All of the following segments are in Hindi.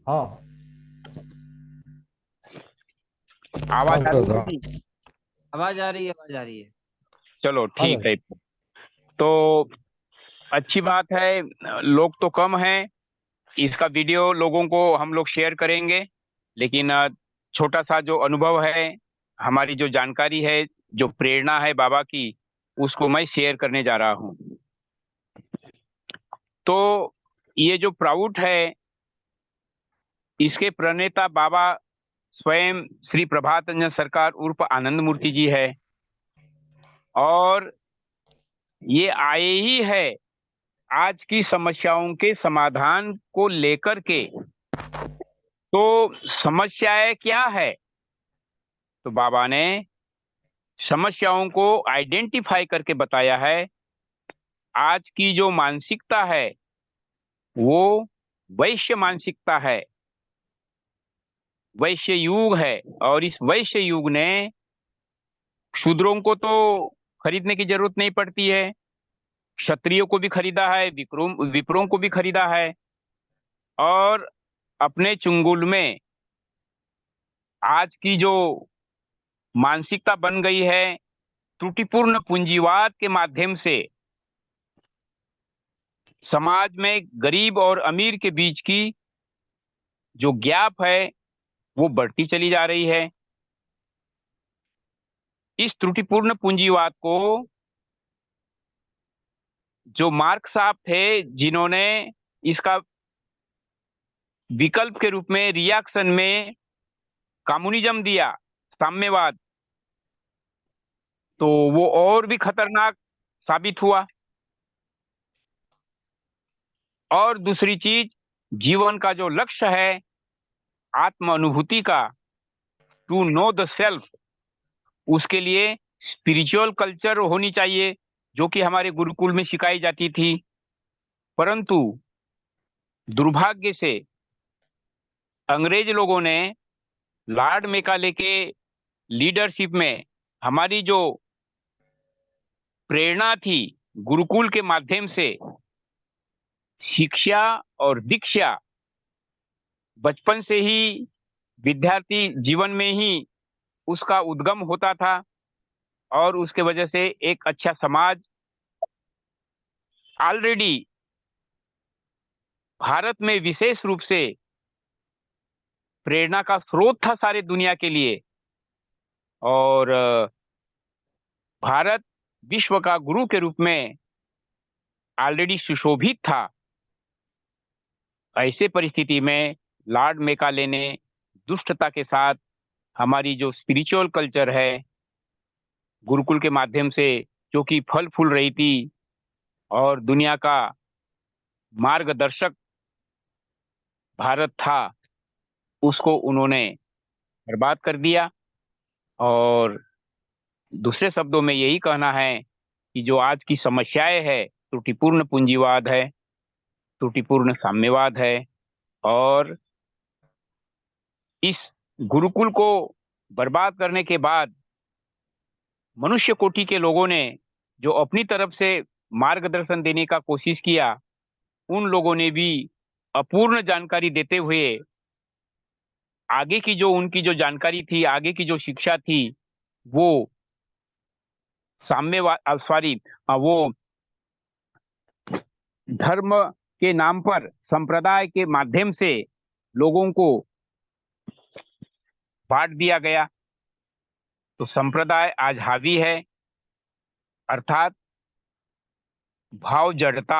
हाँ। हाँ आवाज आ रही है विरोध, हाँ। मेरी? आवाज आ रही है, आवाज आ रही है। चलो हाँ ठीक भाई। है। तो अच्छी बात है। लोग तो कम हैं। इसका वीडियो लोगों को हम लोग शेयर करेंगे। लेकिन छोटा सा जो अनुभव है, हमारी जो जानकारी है, जो प्रेरणा है बाबा की, उसको मैं शेयर करने जा रहा हूँ। तो ये जो प्राउड है, इसके प्रणेता बाबा स्वयं श्री प्रभात रंजन सरकार उर्फ आनंद मूर्ति जी है। और ये आए ही है आज की समस्याओं के समाधान को लेकर के। तो समस्याएं क्या है? तो बाबा ने समस्याओं को आइडेंटिफाई करके बताया है। आज की जो मानसिकता है वो वैश्य मानसिकता है, वैश्य युग है। और इस वैश्य युग ने शूद्रों को तो खरीदने की जरूरत नहीं पड़ती है, क्षत्रियों को भी खरीदा है, विप्रों विप्रों को भी खरीदा है। और अपने चुंगुल में आज की जो मानसिकता बन गई है, त्रुटिपूर्ण पूंजीवाद के माध्यम से समाज में गरीब और अमीर के बीच की जो गैप है वो बढ़ती चली जा रही है। इस त्रुटिपूर्ण पूंजीवाद को जो मार्क्स साहब थे, जिन्होंने इसका विकल्प के रूप में रिएक्शन में कम्युनिज्म दिया, साम्यवाद, तो वो और भी खतरनाक साबित हुआ। और दूसरी चीज, जीवन का जो लक्ष्य है आत्म अनुभूति का, टू नो द सेल्फ, उसके लिए स्पिरिचुअल कल्चर होनी चाहिए, जो कि हमारे गुरुकुल में सिखाई जाती थी। परंतु दुर्भाग्य से अंग्रेज लोगों ने लॉर्ड मेकाले के लीडरशिप में हमारी जो प्रेरणा थी गुरुकुल के माध्यम से, शिक्षा और दीक्षा बचपन से ही विद्यार्थी जीवन में ही उसका उद्गम होता था। और उसके वजह से एक अच्छा समाज ऑलरेडी भारत में विशेष रूप से प्रेरणा का स्रोत था सारे दुनिया के लिए। और भारत विश्व का गुरु के रूप में ऑलरेडी सुशोभित था। ऐसे परिस्थिति में लॉर्ड मेकाले ने दुष्टता के साथ हमारी जो स्पिरिचुअल कल्चर है गुरुकुल के माध्यम से, जो कि फल फूल रही थी और दुनिया का मार्गदर्शक भारत था, उसको उन्होंने बर्बाद कर दिया। और दूसरे शब्दों में यही कहना है कि जो आज की समस्याएं है, त्रुटिपूर्ण पूंजीवाद है, त्रुटिपूर्ण साम्यवाद है। और इस गुरुकुल को बर्बाद करने के बाद मनुष्य कोटि के लोगों ने जो अपनी तरफ से मार्गदर्शन देने का कोशिश किया, उन लोगों ने भी अपूर्ण जानकारी देते हुए आगे की जो उनकी जो जानकारी थी, आगे की जो शिक्षा थी, वो साम्यवाद, सॉरी, वो धर्म के नाम पर संप्रदाय के माध्यम से लोगों को बांट दिया गया। तो संप्रदाय आज हावी है, अर्थात भाव जड़ता,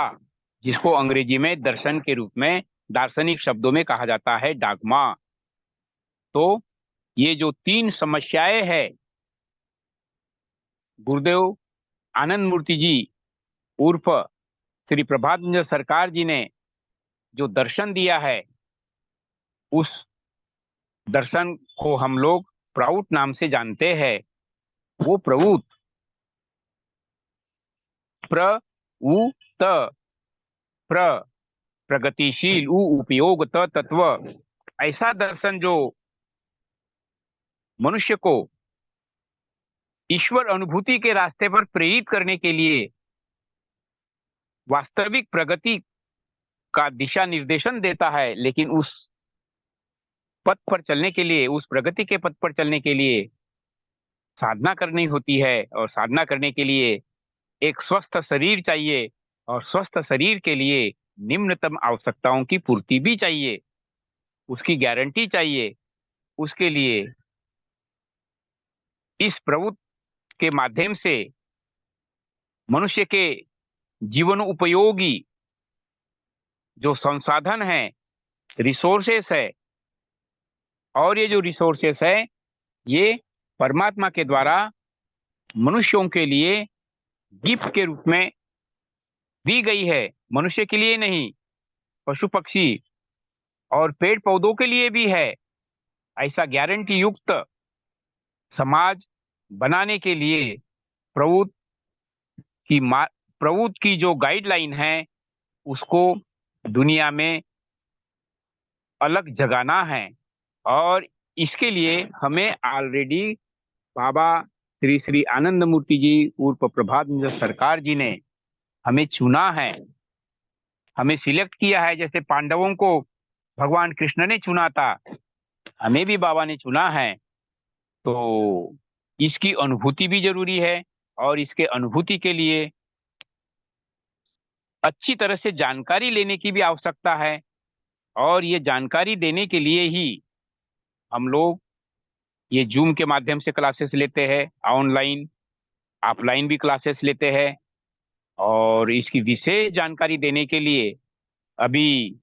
जिसको अंग्रेजी में दर्शन के रूप में, दार्शनिक शब्दों में कहा जाता है डागमा। तो ये जो तीन समस्याएं हैं, गुरुदेव आनंद मूर्ति जी उर्फ श्री प्रभात रंजन सरकार जी ने जो दर्शन दिया है, उस दर्शन को हम लोग प्राउट नाम से जानते हैं। वो प्रऊत, प्र उ त, प्र प्रगतिशील, उ उपयोग, त तत्व, ऐसा दर्शन जो मनुष्य को ईश्वर अनुभूति के रास्ते पर प्रेरित करने के लिए वास्तविक प्रगति का दिशा निर्देशन देता है। लेकिन उस पथ पर चलने के लिए, उस प्रगति के पथ पर चलने के लिए साधना करनी होती है, और साधना करने के लिए एक स्वस्थ शरीर चाहिए, और स्वस्थ शरीर के लिए निम्नतम आवश्यकताओं की पूर्ति भी चाहिए, उसकी गारंटी चाहिए। उसके लिए इस प्रभुत्व के माध्यम से मनुष्य के जीवन उपयोगी जो संसाधन है, रिसोर्सेस है, और ये जो रिसोर्सेस है ये परमात्मा के द्वारा मनुष्यों के लिए गिफ्ट के रूप में दी गई है। मनुष्य के लिए नहीं, पशु पक्षी और पेड़ पौधों के लिए भी है। ऐसा गारंटी युक्त समाज बनाने के लिए प्रभुत्व की जो गाइडलाइन है उसको दुनिया में अलग जगाना है। और इसके लिए हमें ऑलरेडी बाबा श्री श्री आनंद मूर्ति जी उर्फ प्रभात सरकार जी ने हमें चुना है, हमें सिलेक्ट किया है। जैसे पांडवों को भगवान कृष्ण ने चुना था, हमें भी बाबा ने चुना है। तो इसकी अनुभूति भी जरूरी है, और इसके अनुभूति के लिए अच्छी तरह से जानकारी लेने की भी आवश्यकता है। और ये जानकारी देने के लिए ही हम लोग ये जूम के माध्यम से क्लासेस लेते हैं, ऑनलाइन ऑफलाइन भी क्लासेस लेते हैं। और इसकी विशेष जानकारी देने के लिए अभी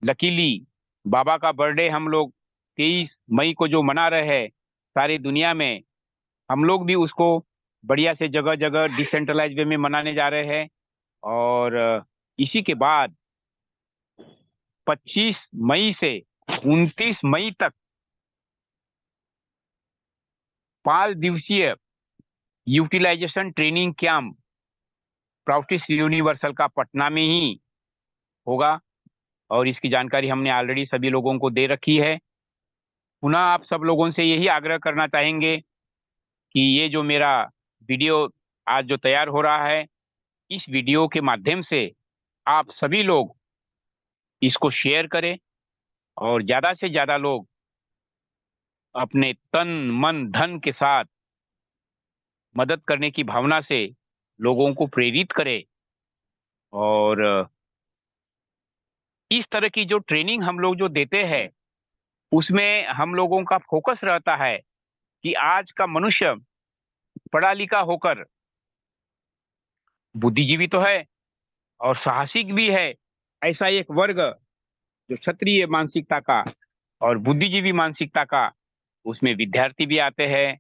लकीली बाबा का बर्थडे हम लोग 23 मई को जो मना रहे हैं सारी दुनिया में, हम लोग भी उसको बढ़िया से जगह जगह डिसेंट्रलाइज वे में मनाने जा रहे हैं। और इसी के बाद 25 मई से 29 मई तक 5 दिवसीय utilization training camp profits universal का पटना में ही होगा। और इसकी जानकारी हमने ऑलरेडी सभी लोगों को दे रखी है। पुनः आप सब लोगों से यही आग्रह करना चाहेंगे कि ये जो मेरा वीडियो आज जो तैयार हो रहा है, इस वीडियो के माध्यम से आप सभी लोग इसको शेयर करें, और ज़्यादा से ज़्यादा लोग अपने तन मन धन के साथ मदद करने की भावना से लोगों को प्रेरित करें। और इस तरह की जो ट्रेनिंग हम लोग जो देते हैं उसमें हम लोगों का फोकस रहता है कि आज का मनुष्य पढ़ा लिखा होकर बुद्धिजीवी तो है और साहसिक भी है। ऐसा एक वर्ग जो क्षत्रिय मानसिकता का और बुद्धिजीवी मानसिकता का, उसमें विद्यार्थी भी आते हैं,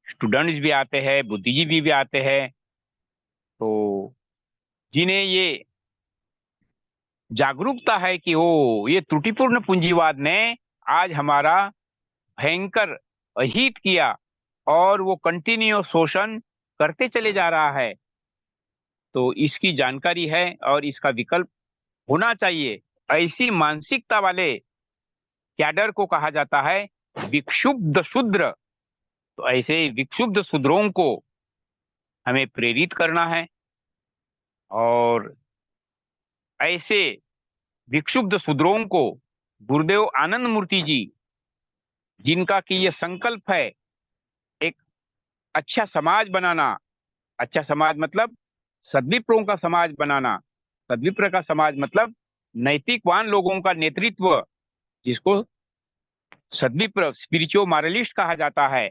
स्टूडेंट्स भी आते हैं, बुद्धिजीवी भी आते हैं। तो जिन्हें ये जागरूकता है कि ओ ये त्रुटिपूर्ण पूंजीवाद ने आज हमारा भयंकर अहित किया और वो कंटिन्यू शोषण करते चले जा रहा है, तो इसकी जानकारी है और इसका विकल्प होना चाहिए। ऐसी मानसिकता वाले कैडर को कहा जाता है विक्षुब्ध शूद्र। तो ऐसे विक्षुब्ध शूद्रों को हमें प्रेरित करना है, और ऐसे विक्षुब्ध शूद्रों को गुरुदेव आनंद मूर्ति जी, जिनका कि ये संकल्प है एक अच्छा समाज बनाना, अच्छा समाज मतलब सद्विप्रों का समाज बनाना, सद्विप्र का समाज मतलब नैतिकवान लोगों का नेतृत्व, जिसको सद्विप्र स्पिरिचुअल मॉरलिस्ट कहा जाता है,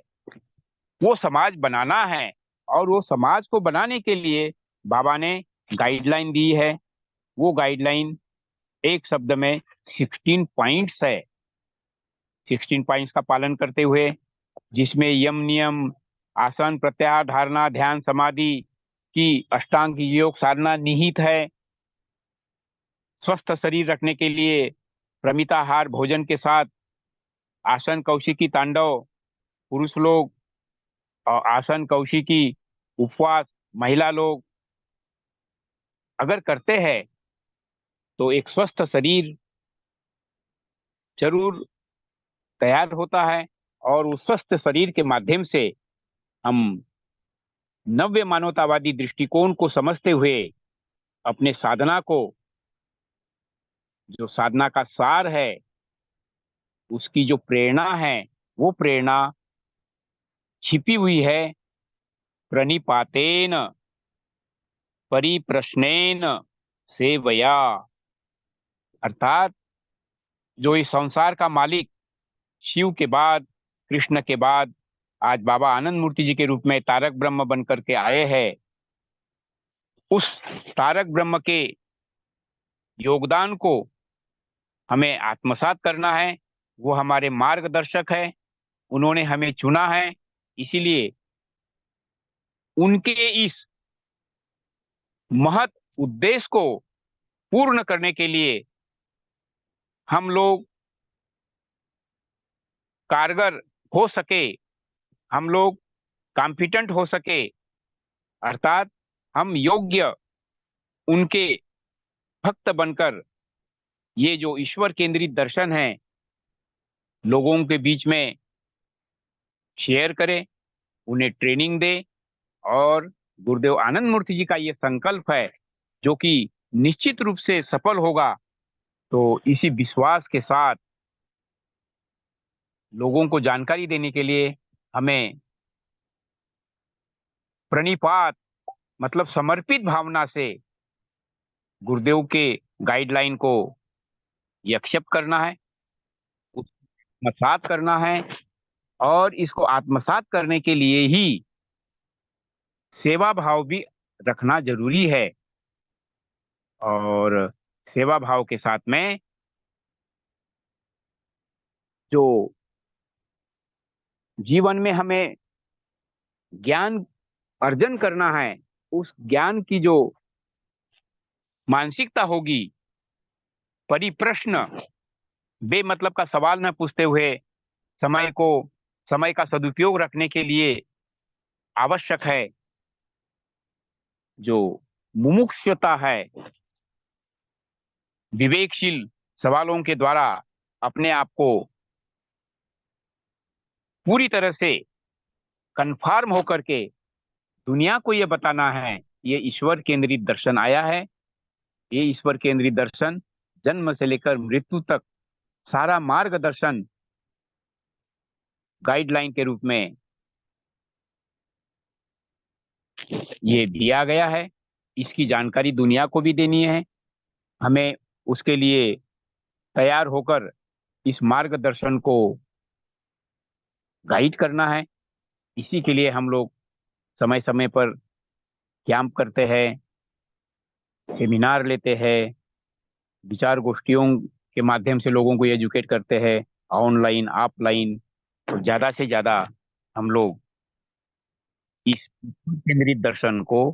वो समाज बनाना है। और वो समाज को बनाने के लिए बाबा ने गाइडलाइन दी है। वो गाइडलाइन एक शब्द में 16 पॉइंट्स है। 16 पॉइंट्स का पालन करते हुए, जिसमें यम नियम, आसन, प्रत्याहार, धारणा, ध्यान, समाधि की अष्टांग योग साधना निहित है। स्वस्थ शरीर रखने के लिए प्रमिताहार भोजन के साथ आसन, कौशिकी, तांडव पुरुष लोग, और आसन, कौशिकी, उपवास महिला लोग अगर करते हैं तो एक स्वस्थ शरीर जरूर तैयार होता है। और उस स्वस्थ शरीर के माध्यम से हम नव्य मानवतावादी दृष्टिकोण को समझते हुए अपने साधना को, जो साधना का सार है, उसकी जो प्रेरणा है वो प्रेरणा छिपी हुई है प्रणिपातेन परिप्रश्नेन सेवया। अर्थात जो इस संसार का मालिक शिव के बाद, कृष्ण के बाद आज बाबा आनंद मूर्ति जी के रूप में तारक ब्रह्म बनकर के आए हैं, उस तारक ब्रह्म के योगदान को हमें आत्मसात करना है। वो हमारे मार्गदर्शक है, उन्होंने हमें चुना है। इसीलिए उनके इस महत उद्देश्य को पूर्ण करने के लिए हम लोग कारगर हो सके, हम लोग कॉम्पिटेंट हो सके, अर्थात हम योग्य उनके भक्त बनकर ये जो ईश्वर केंद्रित दर्शन है लोगों के बीच में शेयर करें, उन्हें ट्रेनिंग दे। और गुरुदेव आनंद मूर्ति जी का ये संकल्प है जो कि निश्चित रूप से सफल होगा। तो इसी विश्वास के साथ लोगों को जानकारी देने के लिए हमें प्रणिपात मतलब समर्पित भावना से गुरुदेव के गाइडलाइन को एक्सेप्ट करना है, आत्मसात करना है। और इसको आत्मसात करने के लिए ही सेवा भाव भी रखना जरूरी है। और सेवा भाव के साथ में जो जीवन में हमें ज्ञान अर्जन करना है, उस ज्ञान की जो मानसिकता होगी, परिप्रश्न, बेमतलब का सवाल न पूछते हुए समय का सदुपयोग रखने के लिए आवश्यक है। जो मुमुक्षुता है, विवेकशील सवालों के द्वारा अपने आप को पूरी तरह से कन्फर्म होकर के दुनिया को यह बताना है, ये ईश्वर केंद्रित दर्शन आया है। ये ईश्वर केंद्रित दर्शन जन्म से लेकर मृत्यु तक सारा मार्गदर्शन गाइडलाइन के रूप में ये दिया गया है। इसकी जानकारी दुनिया को भी देनी है। हमें उसके लिए तैयार होकर इस मार्गदर्शन को गाइड करना है। इसी के लिए हम लोग समय समय पर कैंप करते हैं, सेमिनार लेते हैं, विचार गोष्ठियों के माध्यम से लोगों को एजुकेट करते हैं, ऑनलाइन ऑफलाइन। तो ज़्यादा से ज़्यादा हम लोग इस केंद्रित दर्शन को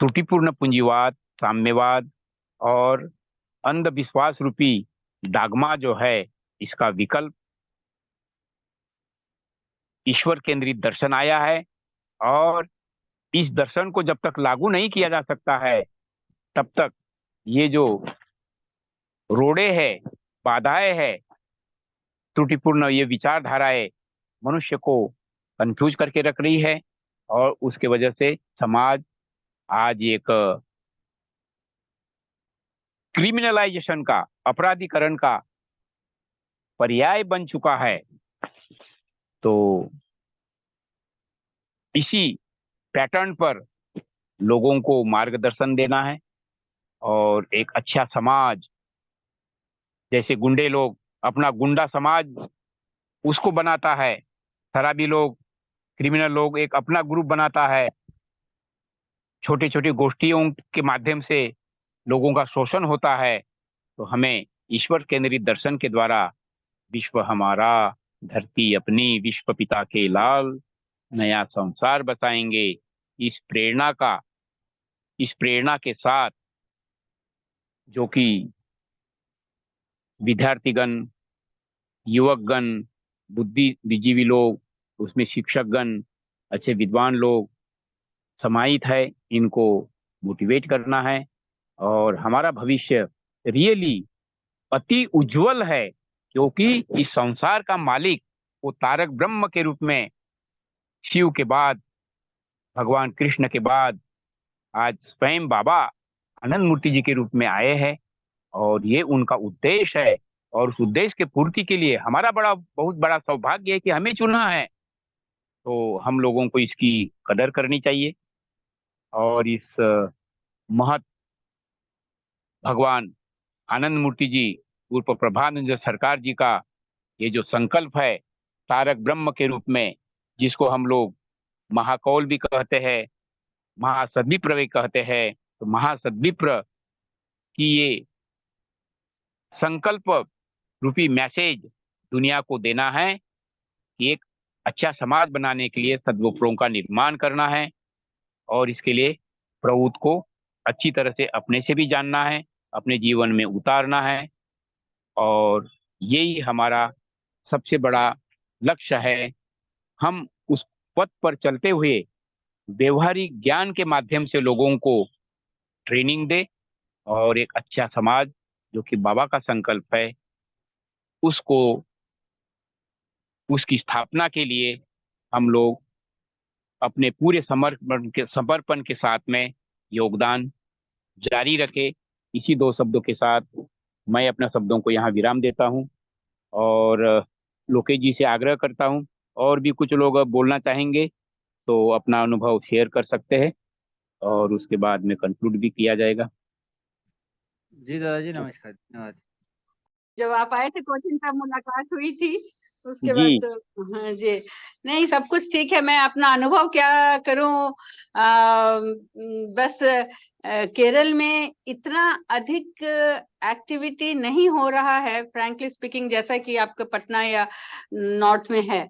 त्रुटिपूर्ण पूंजीवाद, साम्यवाद और अंधविश्वास रूपी डागमा जो है, इसका विकल्प ईश्वर केंद्रित दर्शन आया है। और इस दर्शन को जब तक लागू नहीं किया जा सकता है, तब तक ये जो रोड़े है, बाधाएं है, त्रुटिपूर्ण ये विचारधाराएं मनुष्य को कंफ्यूज करके रख रही है। और उसके वजह से समाज आज एक क्रिमिनलाइजेशन का, अपराधीकरण का पर्याय बन चुका है। तो इसी पैटर्न पर लोगों को मार्गदर्शन देना है। और एक अच्छा समाज, जैसे गुंडे लोग अपना गुंडा समाज उसको बनाता है, शराबी लोग, क्रिमिनल लोग एक अपना ग्रुप बनाता है, छोटी छोटी गोष्ठियों के माध्यम से लोगों का शोषण होता है। तो हमें ईश्वर केंद्रित दर्शन के द्वारा विश्व हमारा, धरती अपनी, विश्व पिता के लाल, नया संसार बसाएंगे। इस प्रेरणा के साथ जो कि विद्यार्थीगण, युवकगण, बुद्धिजीवी लोग, उसमें शिक्षकगण, अच्छे विद्वान लोग समाहित है, इनको मोटिवेट करना है। और हमारा भविष्य रियली अति उज्जवल है, क्योंकि इस संसार का मालिक वो तारक ब्रह्म के रूप में शिव के बाद, भगवान कृष्ण के बाद आज स्वयं बाबा आनंद मूर्ति जी के रूप में आए हैं। और ये उनका उद्देश्य है और उस उद्देश्य के पूर्ति के लिए हमारा बहुत बड़ा सौभाग्य है कि हमें चुना है। तो हम लोगों को इसकी कदर करनी चाहिए और इस महत भगवान आनंद मूर्ति जी उर्फ प्रभानंद सरकार जी का ये जो संकल्प है तारक ब्रह्म के रूप में, जिसको हम लोग महाकौल भी कहते हैं, महासद्विप्र भी कहते हैं, तो महासद्विप्र की ये संकल्प रूपी मैसेज दुनिया को देना है कि एक अच्छा समाज बनाने के लिए सद्विप्रों का निर्माण करना है और इसके लिए प्रभुत्व को अच्छी तरह से अपने से भी जानना है, अपने जीवन में उतारना है। और यही हमारा सबसे बड़ा लक्ष्य है। हम उस पथ पर चलते हुए व्यवहारिक ज्ञान के माध्यम से लोगों को ट्रेनिंग दे और एक अच्छा समाज जो कि बाबा का संकल्प है उसको उसकी स्थापना के लिए हम लोग अपने पूरे समर्पण के साथ में योगदान जारी रखे। इसी दो शब्दों के साथ मैं अपने शब्दों को यहाँ विराम देता हूँ और लोकेश जी से आग्रह करता हूँ और भी कुछ लोग बोलना चाहेंगे तो अपना अनुभव शेयर कर सकते हैं और उसके बाद में कंक्लूड भी किया जाएगा। जी दादाजी, नमस्कार, धन्यवाद। जब आप आए थे कोचिंग तब मुलाकात हुई थी, उसके जी। बाद तो हाँ जी, नहीं सब कुछ ठीक है। मैं अपना अनुभव क्या करूं, बस केरल में इतना अधिक एक्टिविटी नहीं हो रहा है फ्रैंकली स्पीकिंग, जैसा कि आपका पटना या नॉर्थ में है।